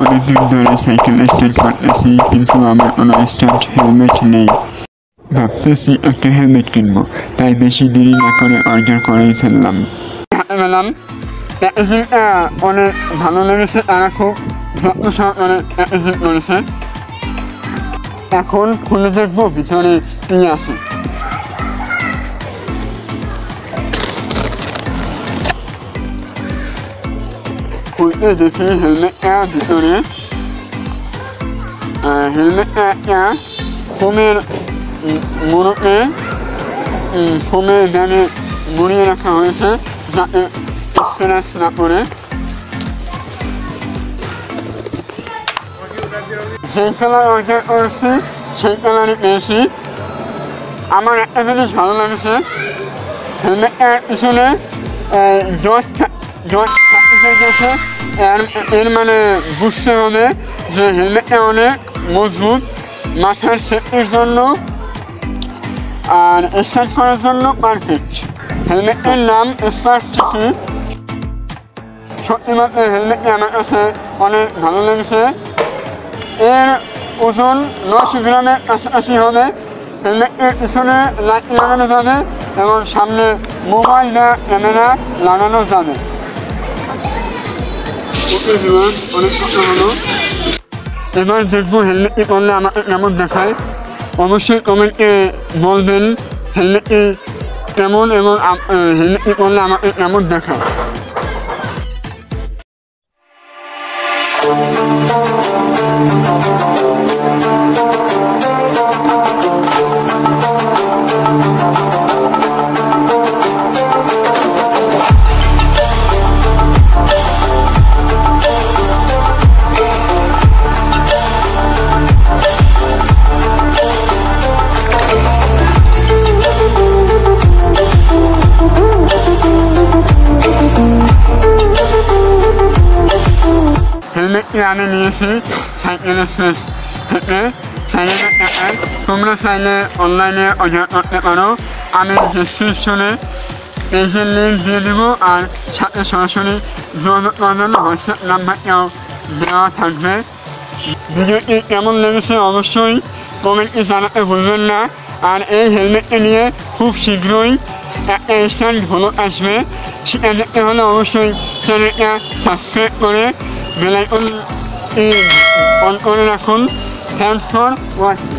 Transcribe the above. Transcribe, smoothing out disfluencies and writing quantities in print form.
অনেকদিন ধরে cycle start করতেছি, কিন্তু আমার কোনো স্টার্ট হেলমেট নেই। ভাবতেছি একটা হেলমেট কিনবো, তাই বেশি দেরি না করে অর্ডার করেই ফেললাম। হাতে পেলাম, প্যাকেজিংটা অনেক ভালো লেগেছে, তারা খুব যত্ন সহকারে প্যাকেজিং করেছে। এখন খুলে দেখবো ভিতরে কি আছে। খুলতে দেখি হেলমেটটা ভিতরে, হেলমেটটা একটা ফোমের মুড়োতে ফোমের ব্যাগে মুড়িয়ে রাখা হয়েছে যাতে স্ক্র্যাচ না করে। যেই কালার অর্ডার করেছি সেই কালারই পেয়েছি। আমার একটা জিনিস ভালো লাগছে, হেলমেটটার পিছনে ডট থাকতে গেছে। এর মানে বুঝতে হবে যে হেলমেটটা অনেক মজবুত, মাথার সেফটির জন্য আর স্টার্ট করার জন্য পারফেক্ট। হেলমেটের নাম স্পার্ক চিকি। সত্যি মাত্র হেলমেটটা আমার কাছে অনেক ভালো লেগেছে। এর ওজন 900 গ্রামের কাছাকাছি হবে। হেলমেটের পিছনে লাইট লাগানো যাবে এবং সামনে মোবাইল বা ক্যামেরা লাগানো যাবে। অনেক কথা হলো, এবার দেখবো হেলমেটটি করলে আমাকে কেমন দেখায়। অবশ্যই কমেন্টে বলবেন হেলমেটটি কেমন এবং হেলমেটটি করলে আমাকে কেমন দেখায়। হেলমেটটি আমি নিয়েছি সাইকেল এক্সপ্রেস থেকে। তোমরা চাইলে অনলাইনে অর্ডার করতে পারো। আমি ডিসক্রিপশনে পেজের লিঙ্ক দিয়ে দেবো, আর সাথে সরাসরি যোগাযোগ করার জন্য হোয়াটসঅ্যাপ নাম্বারটাও দেওয়া থাকবে। ভিডিওটি কেমন লেগেছে অবশ্যই কমেন্টে জানাতে ভুলবেন না। আর এই হেলমেটটা নিয়ে খুব শীঘ্রই একটা স্ট্যান্ড ভ্লগ আসবে, সেটা দেখতে হলে অবশ্যই চ্যানেলটা সাবস্ক্রাইব করে বেল আইকন অন করে রাখুন। Thanks for watching.